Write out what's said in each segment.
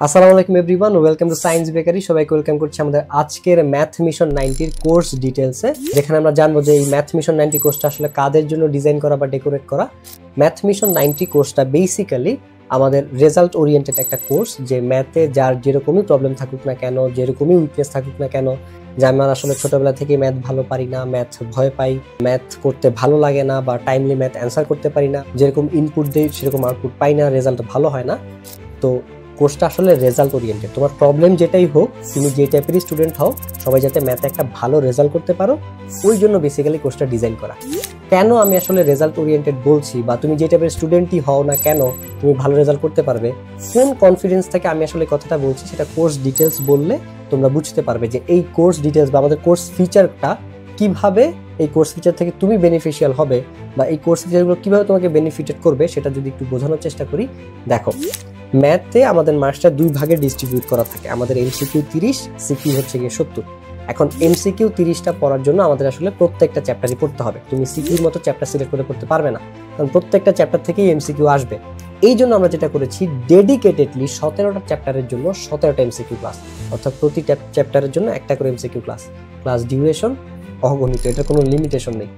আসসালামু আলাইকুম everyone, welcome to science bakery. সবাইকে ওয়েলকাম করছি আমাদের আজকের ম্যাথ মিশন 90 কোর্স ডিটেইলসে, যেখানে আমরা জানবো যে এই ম্যাথ মিশন 90 কোর্সটা আসলে কাদের জন্য ডিজাইন করা বা ডেকোরেট করা। ম্যাথ মিশন 90 কোর্সটা বেসিক্যালি আমাদের রেজাল্ট ওরিয়েন্টেড একটা কোর্স, যে ম্যাথে যার যেরকমই প্রবলেম থাকুক না কেন, যেরকমই উইকনেস থাকুক না কেন, যে আমরা আসলে ছোটবেলা থেকে ম্যাথ ভালো পারি না, ম্যাথ ভয় পাই, ম্যাথ করতে ভালো লাগে না, বা টাইমলি ম্যাথ অ্যান্সার করতে পারি না, যেরকম ইনপুট দেই সেরকম আউটপুট পাই না, রেজাল্ট ভালো হয় না। তো কোর্সটা আসলে রেজাল্ট ওরিয়েন্টেড। তোমার প্রবলেম যেটাই হোক, তুমি যে টাইপের স্টুডেন্ট হও, সবাই যাতে ম্যাথে একটা ভালো রেজাল্ট করতে পারো, ওই জন্য বেসিক্যালি কোর্সটা ডিজাইন করা। কেন আমি আসলে রেজাল্ট ওরিয়েন্টেড বলছি, বা তুমি যে টাইপের স্টুডেন্টই হও না কেন তুমি ভালো রেজাল্ট করতে পারবে, কোন কনফিডেন্স থেকে আমি আসলে কথাটা বলছি, সেটা কোর্স ডিটেলস বললে তোমরা বুঝতে পারবে যে এই কোর্স ডিটেলস বা আমাদের কোর্স ফিচারটা কিভাবে, এই কোর্স ফিচার থেকে তুমি বেনিফিশিয়াল হবে, বা এই কোর্স ফিচারগুলো কিভাবে তোমাকে বেনিফিটেড করবে, সেটা যদি একটু বোঝানোর চেষ্টা করি। দেখো, ম্যাথে আমাদের মার্কসটা দুই ভাগে ডিস্ট্রিবিউট করা থাকে। আমাদের এমসিকিউ 30, সিকিউ হচ্ছে গিয়ে 70। এখন এমসিকিউ 30টা পড়ার জন্য আমাদের আসলে প্রত্যেকটা চ্যাপ্টারই পড়তে হবে। তুমি সিকিউর মতো চ্যাপ্টার সিলেক্ট করে পড়তে পারবে না, কারণ প্রত্যেকটা চ্যাপ্টার থেকেই এমসিকিউ আসবে। এই জন্য আমরা যেটা করেছি, ডেডিকেটেডলি 17টা চ্যাপ্টারের জন্য 17টা এমসিকিউ ক্লাস, অর্থাৎ প্রতি চ্যাপ্টারের জন্য একটা করে এমসিকিউ ক্লাস। ক্লাস ডিউরেশন অগণিত, এটার কোনো লিমিটেশন নেই।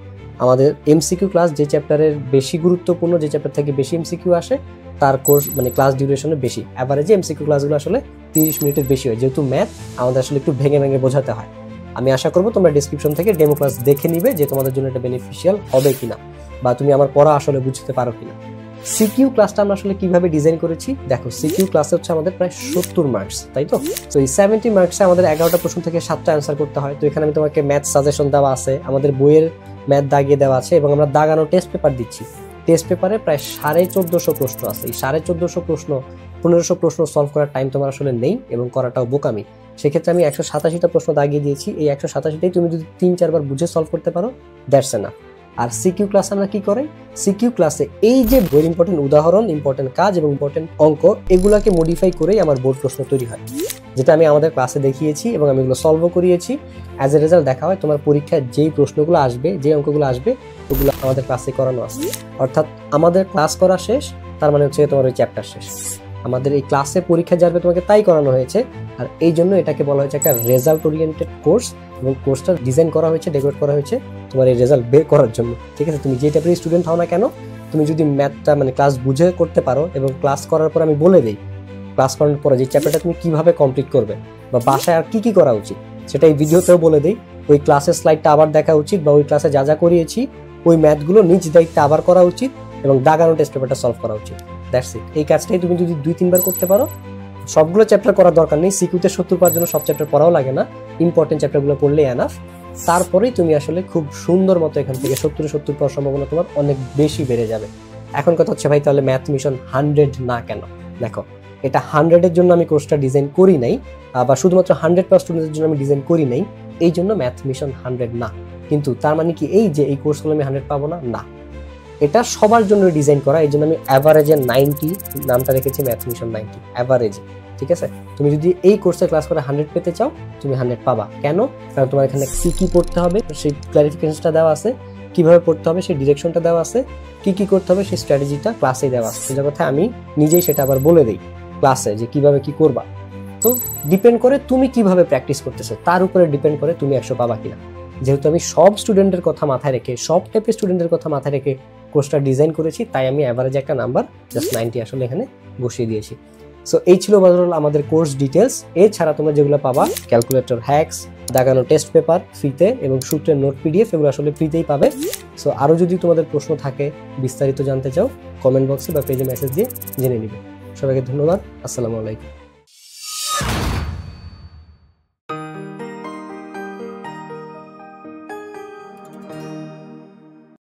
আমাদের এমসিকিউ ক্লাস যে চ্যাপ্টারের বেশি গুরুত্বপূর্ণ, যে চ্যাপ্টার থেকে বেশি এমসিকিউ আসে, তার কোর্স মানে ক্লাস ডিউরেশনে বেশি। অ্যাভারেজে এমসিকিউ ক্লাসগুলো আসলে 30 মিনিটের বেশি হয়, যেহেতু ম্যাথ আমাদের আসলে একটু ভেঙে ভেঙে বোঝাতে হয়। আমি আশা করবো তোমরা ডিসক্রিপশন থেকে ডেমো ক্লাস দেখে নিবে, যে তোমাদের জন্য এটা বেনিফিশিয়াল হবে কিনা, বা তুমি আমার পড়া আসলে বুঝতে পারো কিনা। সিকিউ ক্লাসটা আমরা আসলে কিভাবে ডিজাইন করেছি, দেখো, সিকিউ ক্লাসে হচ্ছে আমাদের প্রায় 70 মার্কস, তাই তো? তো এই 70 মার্কসে আমাদের 11টা প্রশ্ন থেকে 7টা অ্যান্সার করতে হয়। তো এখানে আমি তোমাকে ম্যাথ সাজেশন দেওয়া আছে, আমাদের বইয়ের ম্যাথ দাগিয়ে দেওয়া আছে, এবং আমরা দাগানো টেস্ট পেপার দিচ্ছি। টেস্ট পেপারে প্রায় 1450 প্রশ্ন আছে। এই 1450 প্রশ্ন, 1500 প্রশ্ন সলভ করার টাইম তোমার আসলে নেই, এবং করাটাও বোকামি। সেক্ষেত্রে আমি 187টা প্রশ্ন দাগিয়ে দিয়েছি। এই 187টাই তুমি যদি 3-4 বার বুঝে সলভ করতে পারো, দ্যাটস এনাফ। আর সিকিউ ক্লাসে আমরা কি করি, সিকিউ ক্লাসে এই যে বইয়ের ইম্পর্টেন্ট উদাহরণ, ইম্পর্টেন্ট কাজ এবং ইম্পর্টেন্ট অঙ্ক, এগুলাকে মডিফাই করেই আমার বোর্ড প্রশ্ন তৈরি হয়, যেটা আমি আমাদের ক্লাসে দেখিয়েছি এবং আমি এগুলো সলভও করিয়েছি। অ্যাজ এ রেজাল্ট দেখা হয় তোমার পরীক্ষায় যেই প্রশ্নগুলো আসবে, যে অঙ্কগুলো আসবে, ওগুলো আমাদের ক্লাসে করানো আছে। অর্থাৎ আমাদের ক্লাস করা শেষ, তার মানে হচ্ছে তোমার ওই চ্যাপ্টার শেষ। আমাদের এই ক্লাসে পরীক্ষা যাবে তোমাকে তাই করানো হয়েছে। আর এই জন্য এটাকে বলা হয়েছে একটা রেজাল্ট ওরিয়েন্টেড কোর্স, এবং কোর্সটা ডিজাইন করা হয়েছে, ডেকোরেট করা হয়েছে তোমার এই রেজাল্ট বের করার জন্য। ঠিক আছে, তুমি যে টাইপের স্টুডেন্ট হও না কেন, তুমি যদি ম্যাথটা মানে ক্লাস বুঝে করতে পারো, এবং ক্লাস করার পর আমি বলে দিই, ক্লাস করার পরে যে চ্যাপ্টারটা তুমি কিভাবে কমপ্লিট করবে, বা বাসায় আর কি কি করা উচিত, সেটা এই ভিডিওতেও বলে দিই। ওই ক্লাসের স্লাইডটা আবার দেখা উচিত, বা ওই ক্লাসে যা যা করিয়েছি ওই ম্যাথগুলো নিজ দায়িত্বে আবার করা উচিত, এবং দাগানো টেস্ট পেপারটা সলভ করা উচিত। That's it. এই কাজটাই তুমি যদি 2-3 বার করতে পারো, সবগুলো চ্যাপ্টার করার দরকার নেই। সিকিউতে 70 পাওয়ার জন্য সব চ্যাপ্টার পড়াও লাগে না, ইম্পর্টেন্ট চ্যাপ্টারগুলো পড়লেই এনাফ। তারপরেই তুমি আসলে খুব সুন্দর মতো এখান থেকে 70 পাওয়ার সম্ভাবনা তোমার অনেক বেশি বেড়ে যাবে। এখন কথা হচ্ছে, ভাই তাহলে ম্যাথ মিশন 100 না কেন? দেখো, এটা 100-এর জন্য আমি কোর্সটা ডিজাইন করি নাই, বা শুধুমাত্র 100+ স্টুডেন্টদের জন্য আমি ডিজাইন করি নাই, এই জন্য ম্যাথ মিশন 100 না। কিন্তু তার মানে কি এই যে এই কোর্সগুলো আমি 100 পাবো না? না, এটা সবার জন্য ডিজাইন করা। এই জন্য আমি অ্যাভারেজে 90 নামটা রেখেছি, ম্যাথ মিশন 90 অ্যাভারেজে। ঠিক আছে, তুমি যদি এই কোর্সে ক্লাস করে 100 পেতে চাও, তুমি 100 পাবা। কেন? কারণ তোমার এখানে কি কি পড়তে হবে সেই ক্লারিফিকেশনটা দেওয়া আছে, কিভাবে পড়তে হবে সেই ডিরেকশনটা দেওয়া আছে, কি কি করতে হবে সেই স্ট্র্যাটেজিটা ক্লাসেই দেওয়া আছে। সোজা কথা, আমি নিজেই সেটা আবার বলে দিই ক্লাসে, যে কিভাবে কি করবা। তো ডিপেন্ড করে তুমি কিভাবে প্র্যাকটিস করতেছো, তার উপরে ডিপেন্ড করে তুমি 100 পাবা কিনা। যেহেতু আমি সব স্টুডেন্টের কথা মাথায় রেখে, সব টাইপের স্টুডেন্টের কথা মাথায় রেখে কোর্সটা ডিজাইন করেছি, তাই আমি অ্যাভারেজে একটা নাম্বার জাস্ট 90 আসলে এখানে বসিয়ে দিয়েছি। সো এই ছিল ওভারঅল আমাদের কোর্স ডিটেলস। এছাড়া তোমরা যেগুলো পাবা, ক্যালকুলেটর হ্যাক্স, দাগানো টেস্ট পেপার ফ্রিতে, এবং সূত্রের নোট PDF, এগুলো আসলে ফ্রিতেই পাবে। সো আরও যদি তোমাদের প্রশ্ন থাকে, বিস্তারিত জানতে চাও, কমেন্ট বক্সে বা পেজে মেসেজ দিয়ে জেনে নিবে। সবাইকে ধন্যবাদ। আসসালামু আলাইকুম।